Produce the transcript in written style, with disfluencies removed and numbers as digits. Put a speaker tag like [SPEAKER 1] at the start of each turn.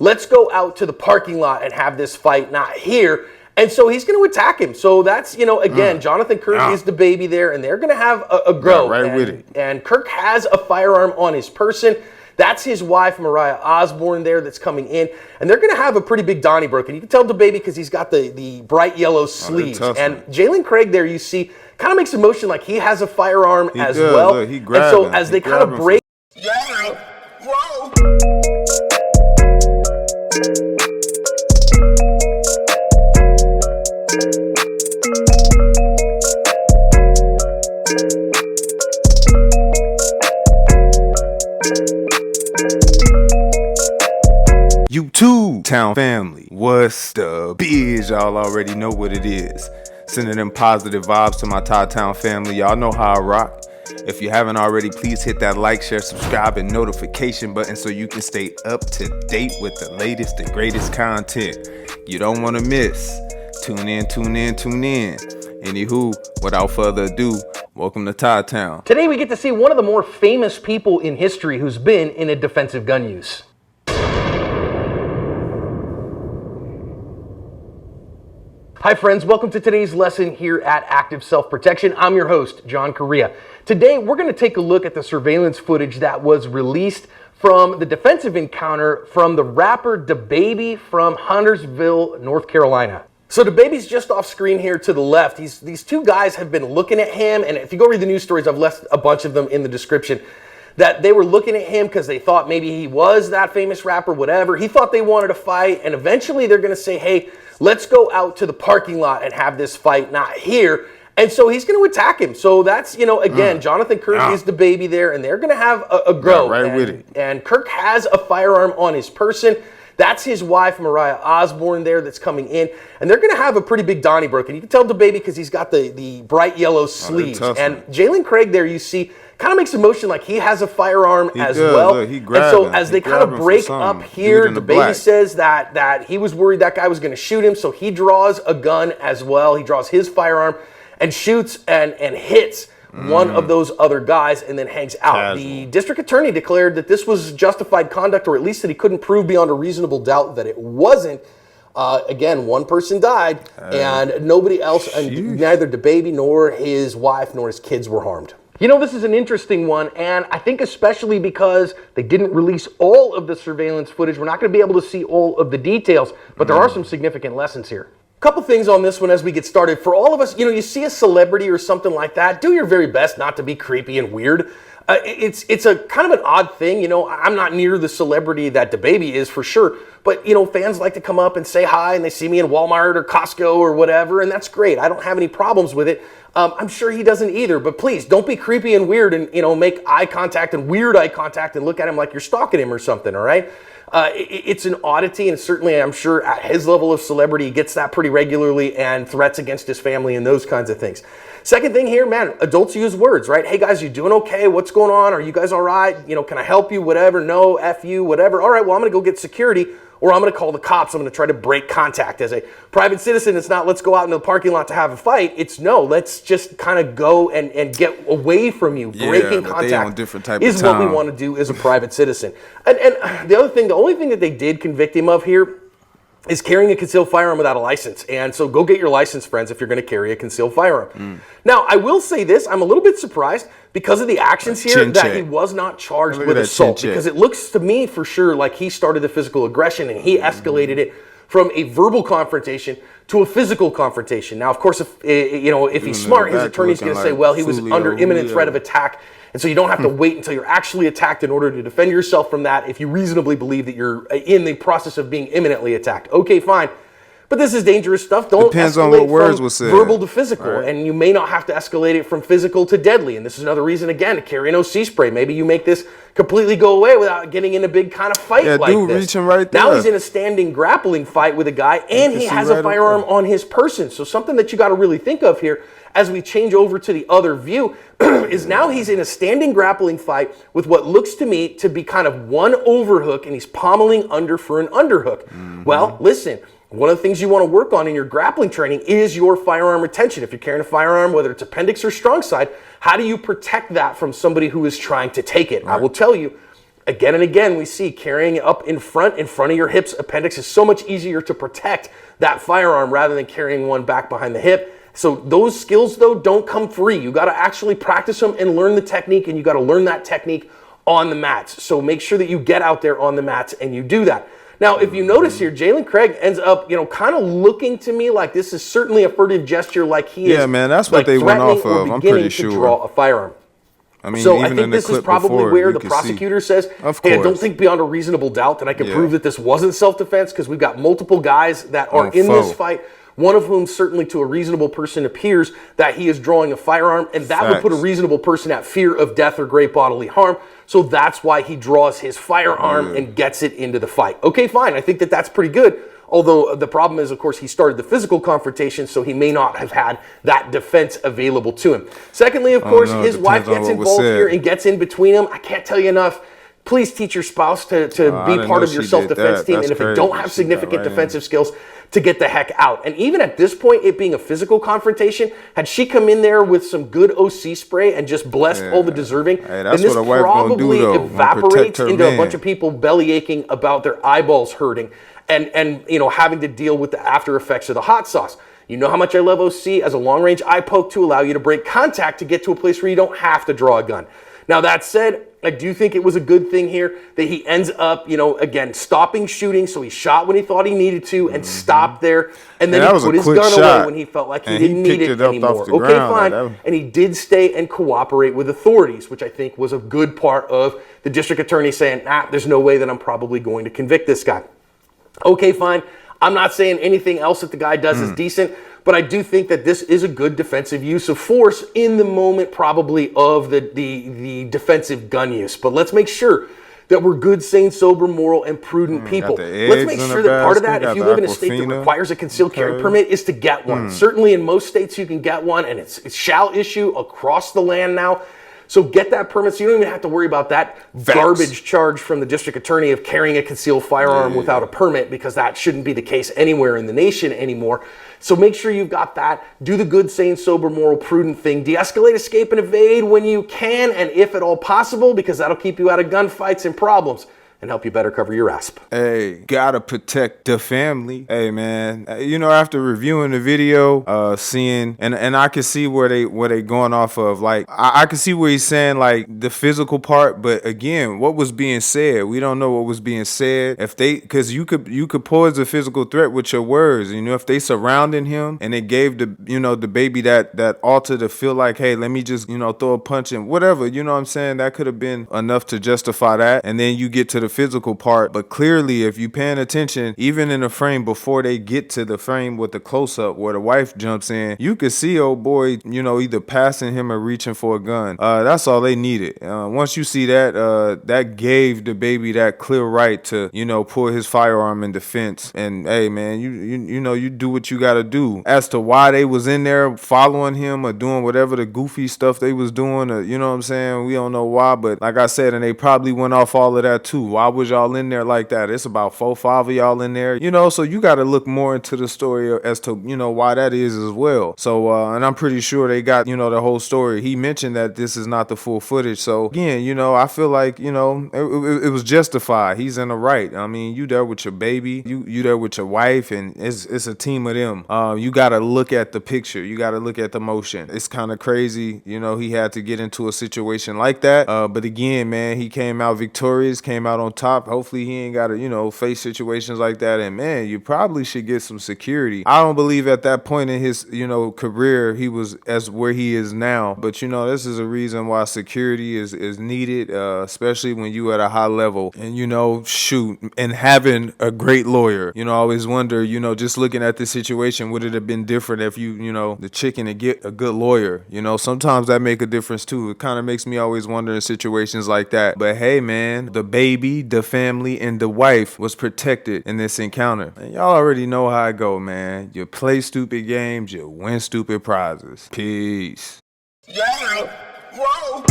[SPEAKER 1] let's go out to the parking lot and have this fight, not here. And so he's going to attack him. So that's, again, Jonathan Kirk is DaBaby there, and they're going to have a go.
[SPEAKER 2] Right with it.
[SPEAKER 1] And Kirk has a firearm on his person. That's his wife, Mariah Osborne, there that's coming in. And they're going to have a pretty big Donnybrook. And you can tell DaBaby because he's got the bright yellow sleeves. And Jalen Craig there, you see, kind of makes a motion like he has a firearm as well.
[SPEAKER 2] Look, he
[SPEAKER 1] and so
[SPEAKER 2] him.
[SPEAKER 1] as they kind of break.
[SPEAKER 3] Whoa.
[SPEAKER 2] You too, Town family. What's the biz? Y'all already know what it is. Sending them positive vibes to my Todd-Town family. Y'all know how I rock. If you haven't already, please hit that like, share, subscribe, and notification button so you can stay up to date with the latest and greatest content you don't want to miss. Tune in. Anywho, without further ado, welcome to Todd-Town.
[SPEAKER 1] Today we get to see one of the more famous people in history who's been in a defensive gun use. Hi friends, welcome to today's lesson here at Active Self-Protection. I'm your host, John Correa. Today we're going to take a look at the surveillance footage that was released from the defensive encounter from the rapper DaBaby from Huntersville, North Carolina. So DaBaby's just off screen here to the left. These two guys have been looking at him, and if you go read the news stories, I've left a bunch of them in the description, that they were looking at him because they thought maybe he was that famous rapper, whatever. He thought they wanted to fight, and eventually they're going to say, hey, let's go out to the parking lot and have this fight, not here. And so he's going to attack him. So that's, again, Jonathan Kirk is DaBaby there, and they're going to have a go. And Kirk has a firearm on his person. That's his wife, Mariah Osborne, there that's coming in. And they're going to have a pretty big Donnybrook. And you can tell DaBaby because he's got the bright yellow sleeves. And Jalen Craig there, you see, kind of makes a motion like he has a firearm as well.
[SPEAKER 2] Look,
[SPEAKER 1] and so as they kind of break up here, DaBaby says that he was worried that guy was going to shoot him. So he draws a gun as well. He draws his firearm and shoots and hits one of those other guys and then hangs out. The district attorney declared that this was justified conduct, or at least that he couldn't prove beyond a reasonable doubt that it wasn't. Again, one person died and nobody else, and neither DaBaby nor his wife nor his kids were harmed. This is an interesting one, and I think especially because they didn't release all of the surveillance footage, we're not going to be able to see all of the details, but there are some significant lessons here. Couple things on this one as we get started. For all of us, you see a celebrity or something like that, do your very best not to be creepy and weird. It's a kind of an odd thing. I'm not near the celebrity that DaBaby is for sure, but fans like to come up and say hi, and they see me in Walmart or Costco or whatever, and that's great. I don't have any problems with it. I'm sure he doesn't either, but please don't be creepy and weird and make eye contact and weird eye contact and look at him like you're stalking him or something, all right? It's an oddity, and certainly I'm sure at his level of celebrity he gets that pretty regularly, and threats against his family and those kinds of things. Second thing here, man, adults use words, right? Hey guys, you doing okay? What's going on? Are you guys all right? Can I help you? Whatever. No, F you, whatever. All right, well, I'm going to go get security, or I'm going to call the cops. I'm going to try to break contact. As a private citizen, it's not let's go out into the parking lot to have a fight. It's no, let's just kind of go and get away from you. Breaking contact is what we want to do as a private citizen. And the only thing that they did convict him of here is carrying a concealed firearm without a license. And so go get your license, friends, if you're going to carry a concealed firearm. Now, I will say this. I'm a little bit surprised because of the actions here that he was not charged with assault. Because it looks to me for sure like he started the physical aggression and he escalated it from a verbal confrontation to a physical confrontation. Now, of course, if he's smart, his attorney's going to say, well, he was under imminent threat of attack. And so you don't have to wait until you're actually attacked in order to defend yourself from that if you reasonably believe that you're in the process of being imminently attacked. Okay, fine. But this is dangerous stuff. Don't escalate from verbal to physical. Right. And you may not have to escalate it from physical to deadly. And this is another reason, again, to carry an OC spray. Maybe you make this completely go away without getting in a big kind of fight like this.
[SPEAKER 2] Reaching right there.
[SPEAKER 1] Now he's in a standing grappling fight with a guy, and he has a firearm on his person. So something that you got to really think of here as we change over to the other view is now he's in a standing grappling fight with what looks to me to be kind of one overhook, and he's pommeling under for an underhook. Well, listen, one of the things you want to work on in your grappling training is your firearm retention. If you're carrying a firearm, whether it's appendix or strong side, how do you protect that from somebody who is trying to take it? I will tell you, Again and again, we see carrying it up in front of your hips appendix is so much easier to protect that firearm rather than carrying one back behind the hip. So those skills, though, don't come free. You got to actually practice them and learn the technique, and you got to learn that technique on the mats. So make sure that you get out there on the mats and you do that. Now, if you notice here, Jalen Craig ends up, kind of looking to me like this is certainly a furtive gesture, like he is.
[SPEAKER 2] Yeah, man, that's what they went off of. I'm pretty sure.
[SPEAKER 1] To draw a firearm.
[SPEAKER 2] I mean,
[SPEAKER 1] so I think this is probably where the prosecutor says,
[SPEAKER 2] hey,
[SPEAKER 1] I don't think beyond a reasonable doubt that I can prove that this wasn't self-defense, because we've got multiple guys that are in this fight, one of whom certainly to a reasonable person appears that he is drawing a firearm, and that would put a reasonable person at fear of death or great bodily harm. So that's why he draws his firearm and gets it into the fight. Okay, fine. I think that that's pretty good. Although the problem is, of course, he started the physical confrontation, so he may not have had that defense available to him. Secondly, of course, his wife gets involved here and gets in between them. I can't tell you enough. Please teach your spouse to be part of your self-defense team. And if they don't have significant defensive skills, to get the heck out. And even at this point, it being a physical confrontation, had she come in there with some good OC spray and just blessed all the deserving, then this probably evaporates into a bunch of people belly aching about their eyeballs hurting and having to deal with the after effects of the hot sauce. You know how much I love OC as a long-range eye poke to allow you to break contact to get to a place where you don't have to draw a gun. Now, that said, I do think it was a good thing here that he ends up, again, stopping shooting. So he shot when he thought he needed to and stopped there. And then he put his gun away when he felt like he didn't need it anymore. Okay, fine. And he did stay and cooperate with authorities, which I think was a good part of the district attorney saying, there's no way that I'm probably going to convict this guy. Okay, fine. I'm not saying anything else that the guy does is decent, but I do think that this is a good defensive use of force in the moment, probably, of the defensive gun use. But let's make sure that we're good, sane, sober, moral, and prudent people. Let's make sure that part of that, if you live in a state that requires a concealed carry permit, is to get one. Certainly in most states you can get one, and it shall issue across the land now. So get that permit so you don't even have to worry about that garbage charge from the district attorney of carrying a concealed firearm without a permit, because that shouldn't be the case anywhere in the nation anymore. So make sure you've got that. Do the good, sane, sober, moral, prudent thing. De-escalate, escape, and evade when you can and if at all possible, because that'll keep you out of gunfights and problems and help you better cover your ass.
[SPEAKER 2] Hey, gotta protect the family. Hey, man, after reviewing the video, seeing, and I can see where they going off of. Like, I can see where he's saying, like, the physical part, but again, what was being said? We don't know what was being said. Because you could pose a physical threat with your words. If they surrounding him and they gave the baby that altar to feel like, hey, let me just, throw a punch and whatever, you know what I'm saying? That could have been enough to justify that. And then you get to the physical part, but clearly if you paying attention, even in the frame before they get to the frame with the close-up where the wife jumps in, you could see old boy, either passing him or reaching for a gun. That's all they needed. Once you see that, that gave DaBaby that clear right to, pull his firearm in defense. And hey, man, you do what you gotta do. As to why they was in there following him or doing whatever the goofy stuff they was doing, or, you know what I'm saying? We don't know why, but like I said, and they probably went off all of that too. Why was y'all in there like that? It's about 4-5 of y'all in there, so you got to look more into the story as to, why that is as well. So, and I'm pretty sure they got, the whole story. He mentioned that this is not the full footage. So again, I feel like, it was justified. He's in the right. I mean, you there with your baby, you there with your wife, and it's a team of them. You got to look at the picture. You got to look at the motion. It's kind of crazy, he had to get into a situation like that. But again, man, he came out victorious, came out on top. Hopefully he ain't got to, face situations like that. And man, you probably should get some security. I don't believe at that point in his, career, he was as where he is now. But, this is a reason why security is needed, especially when you at a high level and, and having a great lawyer. I always wonder, just looking at this situation, would it have been different if the chicken to get a good lawyer? Sometimes that make a difference too. It kind of makes me always wonder in situations like that. But hey, man, DaBaby, the family, and the wife was protected in this encounter. And y'all already know how it go, man. You play stupid games, you win stupid prizes. Peace.
[SPEAKER 3] Yeah. Whoa.